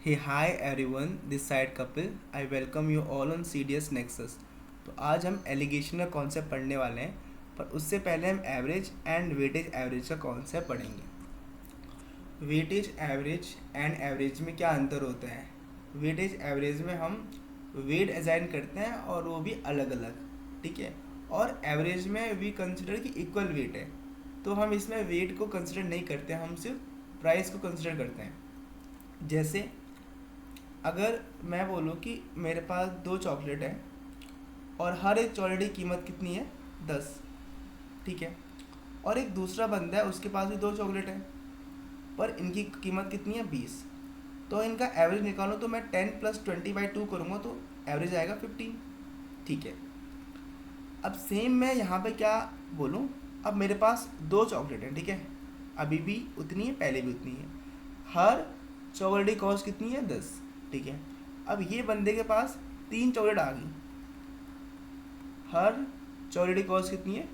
Hey, hi everyone, this side Kapil. I welcome you all on CDS Nexus. तो आज हम allegation का concept पढ़ने वाले हैं, पर उससे पहले हम एवरेज एंड वेटेज एवरेज का कॉन्सेप्ट पढ़ेंगे। वेटेज एवरेज एंड एवरेज में क्या अंतर होता है? वेटेज एवरेज में हम वेट असाइन करते हैं और वो भी अलग अलग, ठीक है। और एवरेज में वी कंसिडर कि इक्वल वेट है, तो हम इसमें वेट को कंसिडर नहीं करते, हम सिर्फ प्राइस को कंसिडर करते हैं। जैसे अगर मैं बोलूँ कि मेरे पास 2 चॉकलेट है और हर एक चॉकलेट की कीमत कितनी है 10, ठीक है। और एक दूसरा बंदा है, उसके पास भी 2 चॉकलेट है पर इनकी कीमत कितनी है 20। तो इनका एवरेज निकालो तो मैं 10 + 20/2 करूँगा तो एवरेज आएगा 15, ठीक है। अब सेम मैं यहाँ पे क्या बोलूँ, अब मेरे पास 2 चॉकलेट है, ठीक है। अभी भी उतनी है, पहले भी उतनी है। हर चॉकलेट की कॉस्ट कितनी है 10, ठीक है। अब ये बंदे के पास 3 चॉकलेट आ गई, हर चॉकलेट की कॉस्ट कितनी है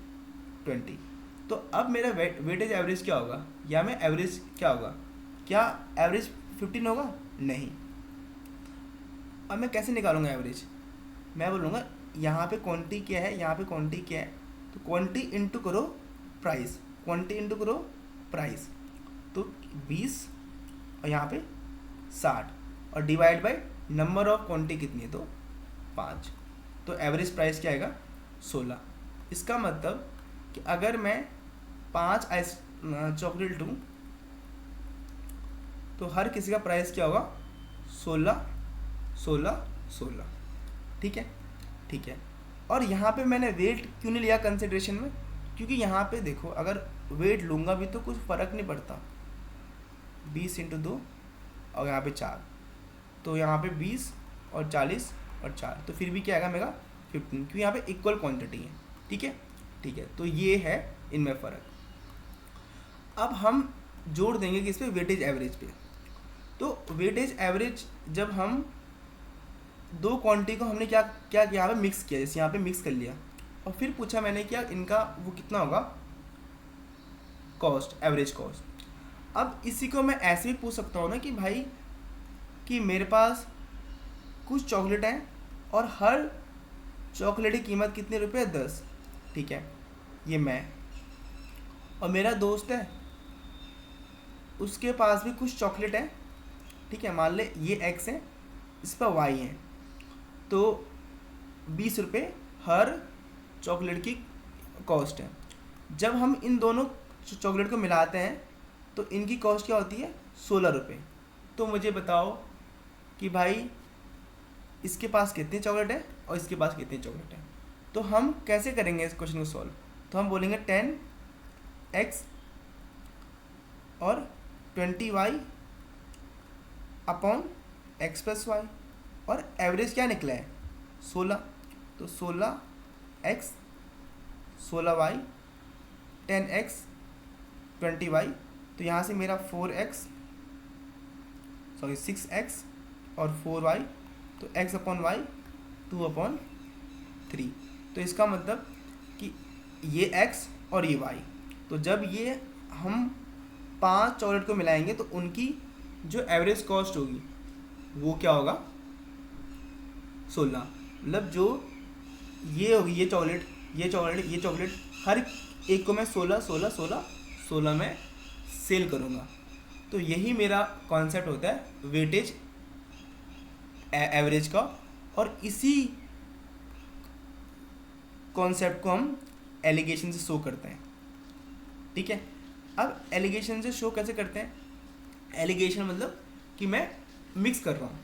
20। तो अब मेरा वेटेज एवरेज क्या होगा, या मैं एवरेज क्या होगा, क्या एवरेज 15 होगा? नहीं। अब मैं कैसे निकालूंगा एवरेज? मैं बोलूँगा यहाँ पे क्वांटिटी क्या है, यहाँ पे क्वांटिटी क्या है, तो क्वांटिटी इंटू करो प्राइस, क्वांटिटी इंटू करो प्राइस, तो 20 और यहाँ पे 60 और divide by number of quantity कितनी है तो 5, तो एवरेज प्राइस क्या आएगा 16। इसका मतलब कि अगर मैं 5 आइस चॉकलेट लूँ तो हर किसी का प्राइस क्या होगा 16 16 16, ठीक है, ठीक है। और यहाँ पे मैंने वेट क्यों नहीं लिया कंसिडरेशन में, क्योंकि यहाँ पे देखो अगर वेट लूँगा भी तो कुछ फ़र्क नहीं पड़ता, 20 × 2 और यहाँ पे 4, तो यहाँ पे 20 और 40 और 4, तो फिर भी क्या आएगा मेरा 15, क्योंकि यहाँ पे इक्वल क्वांटिटी है, ठीक है, ठीक है। तो ये है इनमें फ़र्क। अब हम जोड़ देंगे किस पे, वेटेज एवरेज पे। तो वेटेज एवरेज जब हम 2 क्वांटिटी को हमने क्या क्या यहाँ पे मिक्स किया, जैसे यहाँ पे मिक्स कर लिया और फिर पूछा मैंने क्या इनका वो कितना होगा कॉस्ट, एवरेज कॉस्ट। अब इसी को मैं ऐसे भी पूछ सकता हूँ ना कि भाई कि मेरे पास कुछ चॉकलेट हैं और हर चॉकलेट की कीमत कितने रुपये, 10, ठीक है। ये मैं और मेरा दोस्त है, उसके पास भी कुछ चॉकलेट है, ठीक है। मान ले ये x है, इस पर y है, तो 20 रुपये हर चॉकलेट की कॉस्ट है। जब हम इन दोनों चॉकलेट को मिलाते हैं तो इनकी कॉस्ट क्या होती है 16 रुपये। तो मुझे बताओ कि भाई इसके पास कितने चॉकलेट है और इसके पास कितने चॉकलेट है। तो हम कैसे करेंगे इस क्वेश्चन को सॉल्व, तो हम बोलेंगे 10x और 20y अपॉन x + y, और एवरेज क्या निकला है 16, तो 16x 16y 10x 20y, तो यहाँ से मेरा 6x और 4y, तो x/y 2/3। तो इसका मतलब कि ये x और ये y, तो जब ये हम 5 चॉकलेट को मिलाएंगे तो उनकी जो एवरेज कॉस्ट होगी वो क्या होगा 16। मतलब जो ये होगी ये चॉकलेट ये चॉकलेट ये चॉकलेट हर एक को मैं 16 16 16 16 में सेल करूँगा। तो यही मेरा कॉन्सेप्ट होता है वेटेज एवरेज का, और इसी कॉन्सेप्ट को हम एलिगेशन से शो करते हैं, ठीक है। अब एलिगेशन से शो कैसे करते हैं, एलिगेशन मतलब कि मैं मिक्स कर रहा हूँ।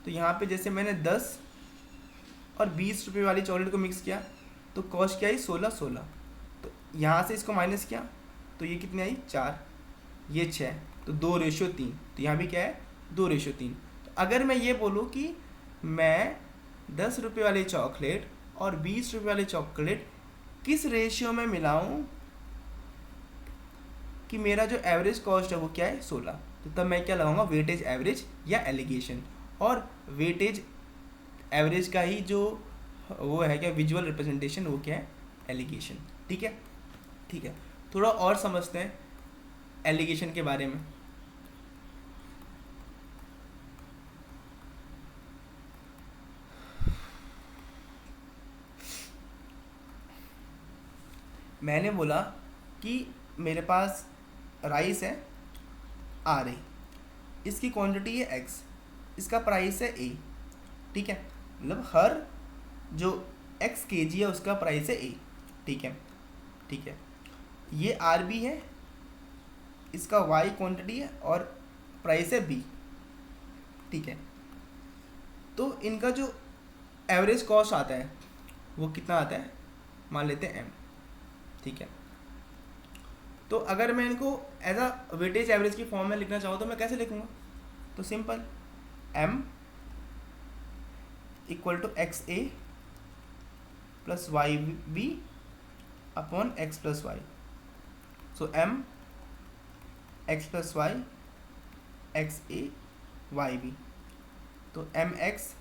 तो यहाँ पे जैसे मैंने 10 और 20 रुपये वाली चॉकलेट को मिक्स किया तो कॉस्ट क्या आई 16 16, तो यहाँ से इसको माइनस किया तो ये कितनी आई 4, ये 6, तो 2:3, तो यहाँ भी क्या है 2:3। तो अगर मैं ये बोलूँ कि मैं 10 रुपये वाली चॉकलेट और 20 रुपये वाली चॉकलेट किस रेशियो में मिलाऊँ कि मेरा जो एवरेज कॉस्ट है वो क्या है 16, तो तब मैं क्या लगाऊंगा वेटेज एवरेज या एलिगेशन। और वेटेज एवरेज का ही जो वो है क्या विजुअल रिप्रेजेंटेशन, वो क्या है एलिगेशन, ठीक है, ठीक है। थोड़ा और समझते हैं एलिगेशन के बारे में। मैंने बोला कि मेरे पास राइस है आ रही, इसकी क्वांटिटी है एक्स, इसका प्राइस है ए, ठीक है, मतलब हर जो एक्स केजी है उसका प्राइस है ए, ठीक है, ठीक है। ये आर बी है, इसका वाई क्वांटिटी है और प्राइस है बी, ठीक है। तो इनका जो एवरेज कॉस्ट आता है वो कितना आता है, मान लेते हैं एम, ठीक है। तो अगर मैं इनको एज अ वेटेज एवरेज की फॉर्म में लिखना चाहूँ तो मैं कैसे लिखूँगा, तो simple m equal to x a plus y b upon x plus y. So m x plus y x a y b, तो m x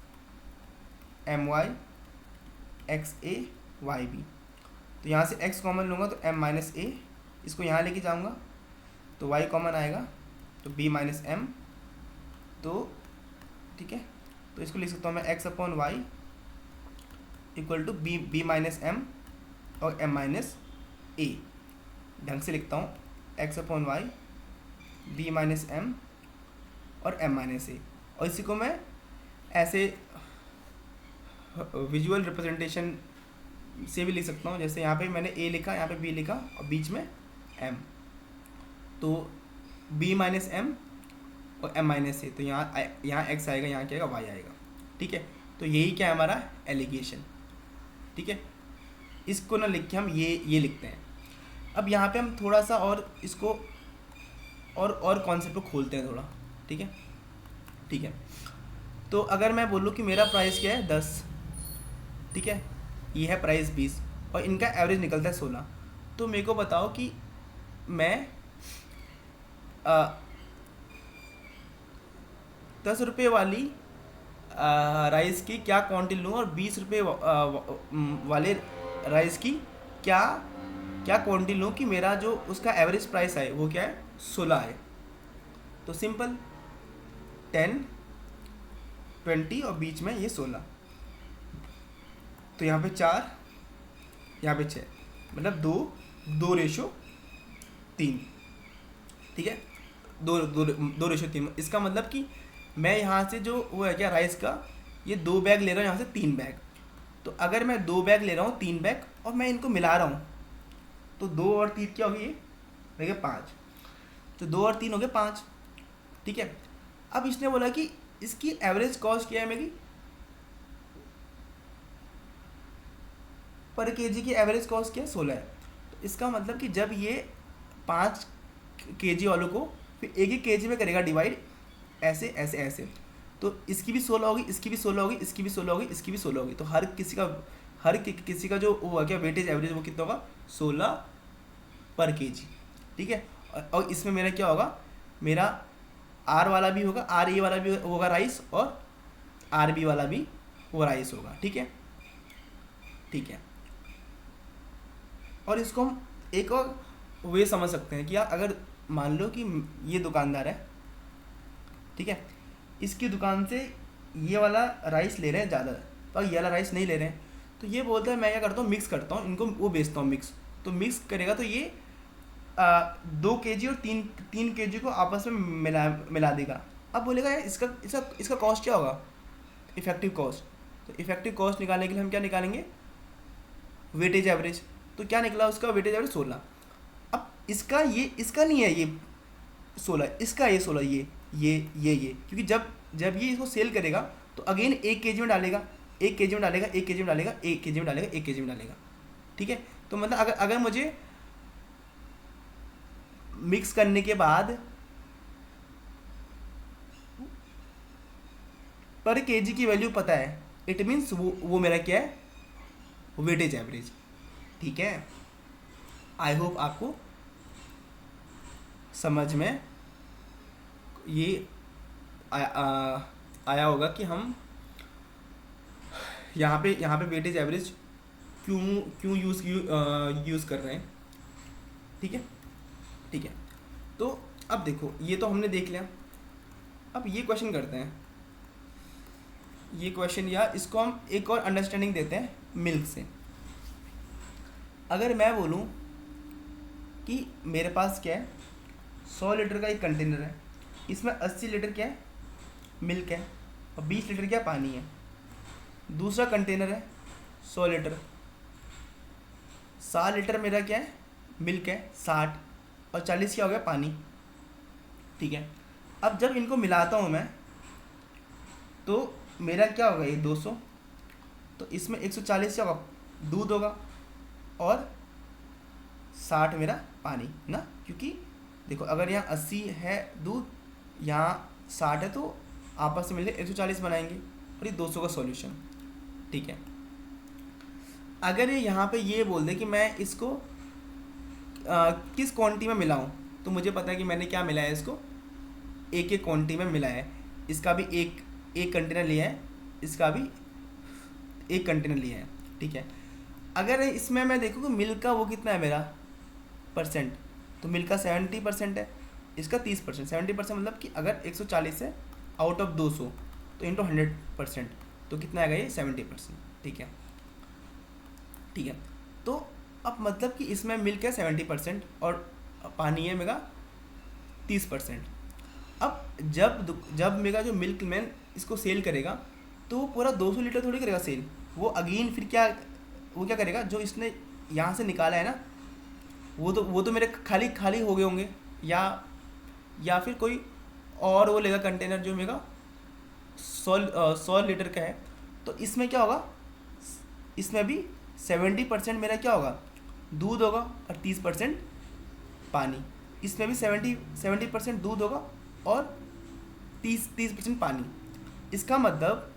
m y x a y b. तो यहाँ से x कॉमन लूँगा तो m minus ए, इसको यहाँ लेके जाऊँगा तो y कॉमन आएगा तो b माइनस एम, तो ठीक है, तो इसको लिख सकता हूँ मैं x upon Y equal to B minus M और m माइनस ए। ढंग से लिखता हूँ x upon Y B minus M और m माइनस ए, और इसी को मैं ऐसे विजुअल रिप्रेजेंटेशन से भी लिख सकता हूँ, जैसे यहाँ पे मैंने ए लिखा, यहाँ पे बी लिखा और बीच में एम, तो बी माइनस एम और एम माइनस ए, तो यहाँ एक्स आएगा, यहाँ क्या आएगा वाई आएगा, ठीक है। तो यही क्या है हमारा एलिगेशन, ठीक है। इसको ना लिख के हम ये लिखते हैं। अब यहाँ पे हम थोड़ा सा और इसको और कॉन्सेप्ट को खोलते हैं थोड़ा, ठीक है, ठीक है। तो अगर मैं बोलूँ कि मेरा प्राइस क्या है 10, ठीक है, ये है प्राइस 20 और इनका एवरेज निकलता है 16, तो मेरे को बताओ कि मैं 10 रुपये वाली राइस की क्या क्वांटिटी लूँ और 20 रुपये वाले राइस की क्या क्वांटिटी लूँ कि मेरा जो उसका एवरेज प्राइस है वो क्या है 16 है। तो सिंपल 10 20 और बीच में ये 16, तो यहाँ पे 4 यहाँ पे 6, मतलब 2:3, ठीक है, 2:3। इसका मतलब कि मैं यहाँ से जो वो है क्या राइस का, ये 2 बैग ले रहा हूँ, यहाँ से 3 बैग। तो अगर मैं 2 बैग ले रहा हूँ 3 बैग और मैं इनको मिला रहा हूँ तो 2 और 3 क्या होगी, ये हो गया 5, तो 2 और 3 हो गए 5, ठीक है। अब इसने बोला कि इसकी एवरेज कॉस्ट क्या है मेरी, पर केजी की एवरेज कॉस्ट क्या है 16 है। तो इसका मतलब कि जब ये 5 केजी वालों को फिर एक केजी में करेगा डिवाइड, ऐसे ऐसे ऐसे, तो इसकी भी 16 होगी, इसकी भी 16 होगी, इसकी भी 16 होगी, इसकी भी 16 होगी, तो हर किसी का जो वो क्या वेटेज एवरेज वो कितना होगा 16 पर केजी, ठीक है। और इसमें मेरा क्या होगा, मेरा आर वाला भी होगा, आर ए वाला भी होगा राइस और आर बी वाला भी वो राइस होगा, ठीक है, ठीक है। और इसको हम एक और वे समझ सकते हैं कि यार अगर मान लो कि ये दुकानदार है, ठीक है, इसकी दुकान से ये वाला राइस ले रहे हैं ज़्यादा और ये वाला राइस नहीं ले रहे हैं, तो ये बोलता है मैं क्या करता हूँ मिक्स करता हूँ इनको, वो बेचता हूँ मिक्स, तो मिक्स करेगा तो ये 2 केजी और 3 केजी को आपस में मिला देगा। अब बोलेगा यार इसका कॉस्ट क्या होगा, इफेक्टिव कॉस्ट। तो इफेक्टिव कॉस्ट निकालने के लिए हम क्या निकालेंगे, वेटेज एवरेज। तो क्या निकला उसका वेटेज एवरेज 16। अब इसका नहीं है ये 16, इसका ये 16, ये क्योंकि जब ये इसको सेल करेगा तो अगेन 1 केजी में डालेगा, 1 केजी में डालेगा, 1 केजी में डालेगा, 1 केजी में डालेगा, 1 केजी में डालेगा, ठीक है। तो मतलब अगर मुझे मिक्स करने के बाद पर केजी की वैल्यू पता है, इट मीन्स वो मेरा क्या है वेटेज एवरेज, ठीक है। आई होप आपको समझ में ये आया होगा कि हम यहाँ पे वेटेज एवरेज क्यों यूज़ कर रहे हैं, ठीक है, ठीक है। तो अब देखो ये तो हमने देख लिया, अब ये क्वेश्चन करते हैं, ये क्वेश्चन या इसको हम एक और अंडरस्टैंडिंग देते हैं मिल्क से। अगर मैं बोलूँ कि मेरे पास क्या है, 100 लीटर का एक कंटेनर है, इसमें 80 लीटर क्या है, मिल्क है, और 20 लीटर क्या पानी है। दूसरा कंटेनर है 100 लीटर, 60 लीटर मेरा क्या है, मिल्क है 60, और 40 क्या हो गया, पानी। ठीक है, अब जब इनको मिलाता हूँ मैं तो मेरा क्या होगा, ये 200, तो इसमें 140 क्या होगा, दूध होगा, और 60 मेरा पानी ना, क्योंकि देखो अगर यहाँ 80 है दूध, यहाँ 60 है, तो आपस में मिलकर 140 बनाएंगे, और ये 200 का सॉल्यूशन। ठीक है, अगर ये यहाँ पे ये बोल दे कि मैं इसको किस क्वांटिटी में मिलाऊं, तो मुझे पता है कि मैंने क्या मिलाया है, इसको एक एक क्वांटिटी में मिलाया है। इसका भी एक कंटेनर लिया है, इसका भी एक कंटेनर लिया है। ठीक है, अगर इसमें मैं देखूँ कि मिल्क का वो कितना है मेरा परसेंट, तो मिल्क का 70% है, इसका 30%। 70% मतलब कि अगर 140 है आउट ऑफ 200, तो इंटू 100%, तो कितना आएगा, ये 70%। ठीक है, ठीक है, तो अब मतलब कि इसमें मिल्क है 70% और पानी है मेरा 30%। अब जब मेरा जो मिल्क मैन इसको सेल करेगा, तो वो पूरा 200 लीटर थोड़ी करेगा सेल, वो अगेन फिर क्या करेगा, जो इसने यहाँ से निकाला है ना, वो तो मेरे खाली खाली हो गए होंगे, या फिर कोई और वो लेगा कंटेनर जो मेरा 100 लीटर का है, तो इसमें क्या होगा, इसमें भी 70% मेरा क्या होगा, दूध होगा, और 30% पानी। इसमें भी 70% दूध होगा और 30% पानी। इसका मतलब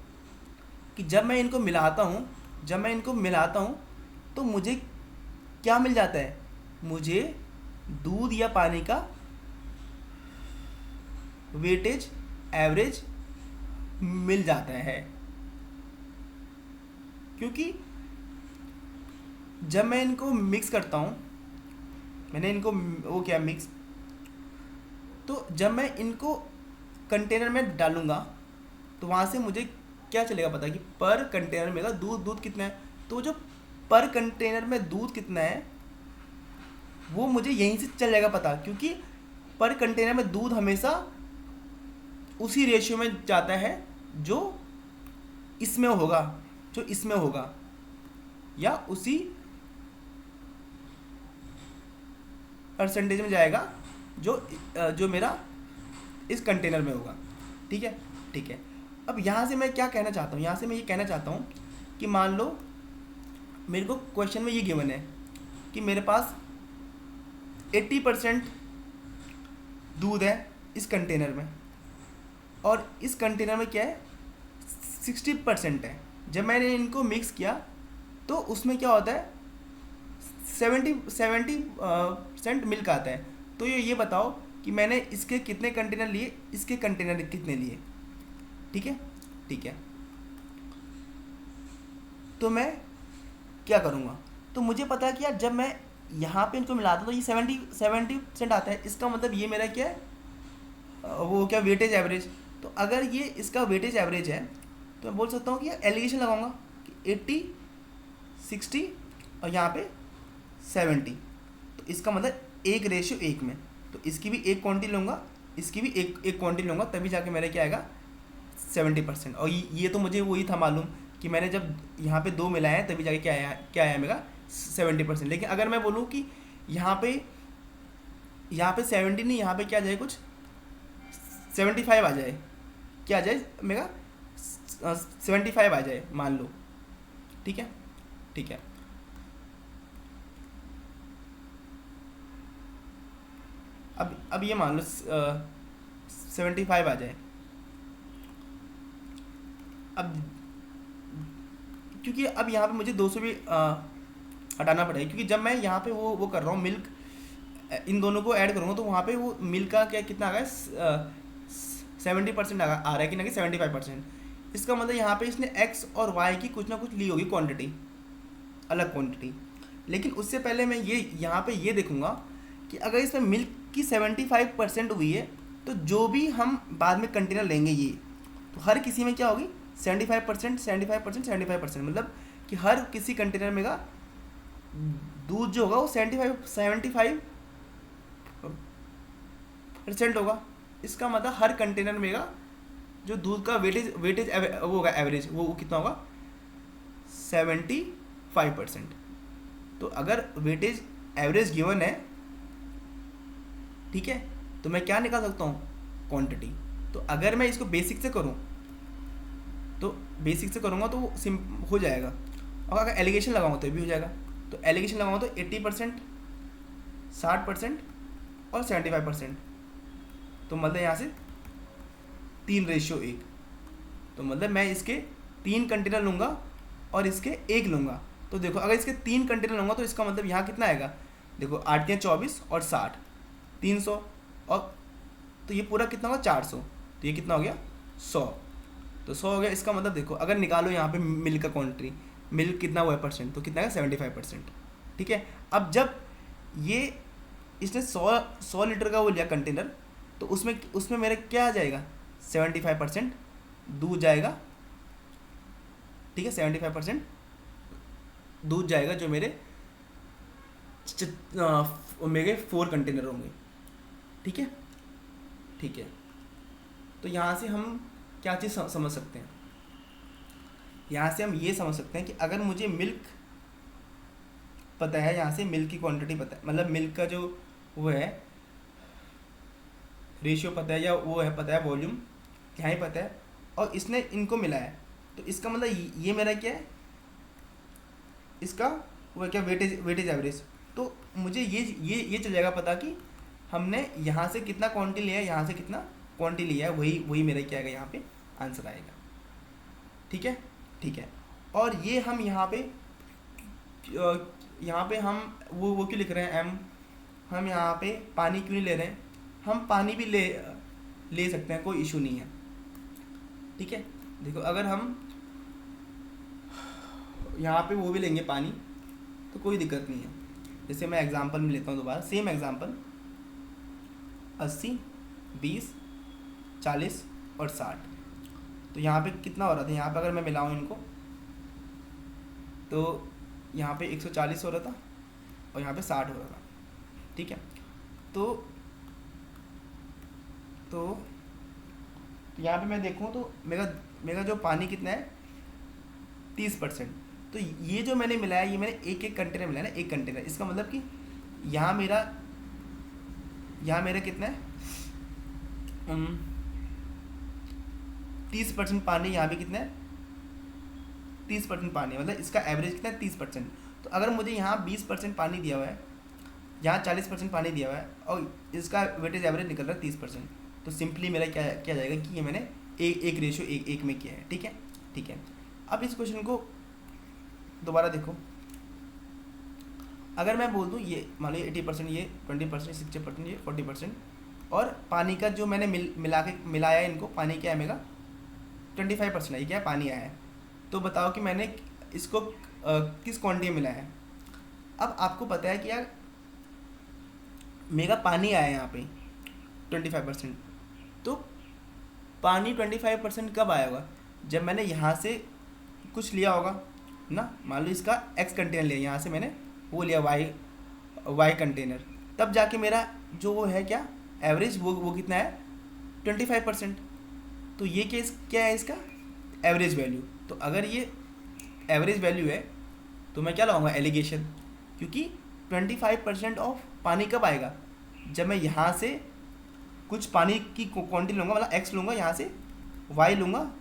कि जब मैं इनको मिलाता हूँ तो मुझे क्या मिल जाता है, मुझे दूध या पानी का वेटेज एवरेज मिल जाता है। क्योंकि जब मैं इनको मिक्स करता हूँ, मैंने इनको वो क्या मिक्स, तो जब मैं इनको कंटेनर में डालूँगा तो वहाँ से मुझे क्या चलेगा पता कि पर कंटेनर में दूध कितना है, तो जो पर कंटेनर में दूध कितना है वो मुझे यहीं से चल जाएगा पता, क्योंकि पर कंटेनर में दूध हमेशा उसी रेशियो में जाता है जो इसमें होगा, या उसी परसेंटेज में जाएगा जो मेरा इस कंटेनर में होगा। ठीक है, ठीक है, अब यहाँ से मैं क्या कहना चाहता हूँ, यहाँ से मैं ये कहना चाहता हूँ कि मान लो मेरे को क्वेश्चन में ये गिवन है कि मेरे पास 80% दूध है इस कंटेनर में, और इस कंटेनर में क्या है 60% है। जब मैंने इनको मिक्स किया तो उसमें क्या होता है 70% मिल्क आता है। तो ये बताओ कि मैंने इसके कितने कंटेनर लिए, इसके कंटेनर कितने लिए। ठीक है, ठीक है, तो मैं क्या करूँगा, तो मुझे पता है कि यार जब मैं यहाँ पे इनको मिलाता हूँ तो ये 70% आता है। इसका मतलब ये मेरा क्या है, वो क्या वेटेज एवरेज। तो अगर ये इसका वेटेज एवरेज है तो मैं बोल सकता हूँ कि यार एलिगेशन लगाऊंगा कि 80 60 और यहाँ पे 70, तो इसका मतलब 1:1 में, तो इसकी भी एक क्वांटिटी लूँगा, इसकी भी एक क्वांटिटी लूँगा, तभी जाके मेरा क्या आएगा 70%। और ये तो मुझे वही था मालूम कि मैंने जब यहाँ पे 2 मिलाए हैं तभी जाके क्या आया मेरा 70%। लेकिन अगर मैं बोलूँ कि यहाँ पे 70 नहीं, यहाँ पे क्या जाए कुछ 75 आ जाए, क्या आ जाए मेरा 75 आ जाए मान लो। ठीक है, ठीक है, अब ये मान लो 75 आ जाए। अब क्योंकि अब यहाँ पे मुझे 200 भी हटाना पड़ेगा, क्योंकि जब मैं यहाँ पे वो कर रहा हूँ मिल्क, इन दोनों को ऐड करूँगा तो वहाँ पे वो मिल्क का क्या कितना आ गया 70% आ रहा है कि ना कि 75%। इसका मतलब यहाँ पे इसने x और y की कुछ ना कुछ ली होगी क्वांटिटी, अलग क्वांटिटी। लेकिन उससे पहले मैं यहाँ पे ये देखूँगा कि अगर इसमें मिल्क की 75% हुई है तो जो भी हम बाद में कंटेनर लेंगे ये, तो हर किसी में क्या होगी 75%, 75%, 75%, मतलब कि हर किसी कंटेनर में का दूध जो होगा वो 75 % होगा। इसका मतलब हर कंटेनर में का जो दूध का वेटेज वो होगा एवरेज, वो कितना होगा 75%। तो अगर वेटेज एवरेज गिवन है, ठीक है, तो मैं क्या निकाल सकता हूँ, क्वांटिटी। तो अगर मैं इसको बेसिक से करूँ, तो बेसिक से करूँगा तो सिम हो जाएगा, और अगर एलिगेशन लगाऊँ तो भी हो जाएगा। तो एलिगेशन लगाऊँ तो 80%, 60% और 75%। तो मतलब यहाँ से 3:1। तो मतलब मैं इसके 3 कंटेनर लूँगा और इसके 1 लूँगा। तो देखो अगर इसके 3 कंटेनर लूँगा तो इसका मतलब यहाँ कितना आएगा, देखो 8 या 24 और 60, 300, और तो ये पूरा कितना होगा 400। तो ये कितना हो गया 100। तो 100 हो गया। इसका मतलब देखो अगर निकालो यहाँ पे मिल्क का क्वांटिटी, मिल्क कितना हुआ है %, तो कितना है 75%। ठीक है। अब जब ये इसने 100 लीटर का वो लिया कंटेनर, तो उसमें मेरे क्या आ जाएगा 75% दूध जाएगा। ठीक है, 75% दूध जाएगा, जो मेरे 4 कंटेनर होंगे। ठीक है, ठीक है। तो यहाँ से हम क्या चीज़ समझ सकते हैं, यहाँ से हम ये समझ सकते हैं कि अगर मुझे मिल्क पता है, यहाँ से मिल्क की क्वांटिटी पता है, मतलब मिल्क का जो वो है रेशियो पता है, या वो है पता है वॉल्यूम यहाँ ही पता है, और इसने इनको मिला है, तो इसका मतलब ये मेरा क्या है, इसका वो क्या वेटेज एवरेज। तो मुझे ये चल जाएगा पता कि हमने यहाँ से कितना क्वांटिटी लिया है, यहाँ से कितना क्वांटिटी लिया है, वही मेरा क्या आएगा यहाँ पे आंसर आएगा। ठीक है, ठीक है। और ये हम यहाँ पे हम वो क्यों लिख रहे हैं एम, हम यहाँ पे पानी क्यों नहीं ले रहे हैं, हम पानी भी ले सकते हैं, कोई इशू नहीं है। ठीक है, देखो अगर हम यहाँ पे वो भी लेंगे पानी तो कोई दिक्कत नहीं है। जैसे मैं एग्जांपल में लेता हूँ दोबारा, सेम एग्जांपल 80, 20, 40 और 60। तो यहाँ पे कितना हो रहा था, यहाँ पे अगर मैं मिलाऊँ इनको तो यहाँ पे 140 हो रहा था और यहाँ पे 60 हो रहा था। ठीक है, तो यहाँ पे मैं देखूँ तो मेरा जो पानी कितना है 30%। तो ये जो मैंने मिलाया, ये मैंने एक कंटेनर मिलाया ना, एक कंटेनर। इसका मतलब कि यहाँ मेरा कितना है 30% पानी, यहाँ भी कितना है 30% पानी, मतलब इसका एवरेज कितना है 30%। तो अगर मुझे यहाँ 20% पानी दिया हुआ है, यहाँ 40% पानी दिया हुआ है, और इसका वेटेज एवरेज निकल रहा है 30%, तो सिंपली मेरा क्या जाएगा कि ये मैंने एक रेशियो एक में किया है। ठीक है, ठीक है। अब इस क्वेश्चन को दोबारा देखो, अगर मैं बोल दूँ ये मान लो 80%, ये 20%, 60%, ये 40%, और पानी का जो मैंने मिलाया इनको, पानी क्या है मेरा 25% है, ये क्या है पानी आया है। तो बताओ कि मैंने इसको किस क्वांटिटी में मिलाया है। अब आपको पता है कि यार मेरा पानी आया है यहाँ पे 25%, तो पानी 25% कब आया होगा, जब मैंने यहाँ से कुछ लिया होगा ना, मान लो इसका x कंटेनर लिया, यहाँ से मैंने वो लिया y कंटेनर, तब जाके मेरा जो वो है क्या एवरेज, वो कितना है 25%। तो ये क्या है इसका एवरेज वैल्यू। तो अगर ये एवरेज वैल्यू है तो मैं क्या लगाऊंगा एलिगेशन, क्योंकि 25% ऑफ पानी कब आएगा, जब मैं यहाँ से कुछ पानी की क्वांटिटी लूँगा, मतलब x लूँगा, यहाँ से y लूँगा,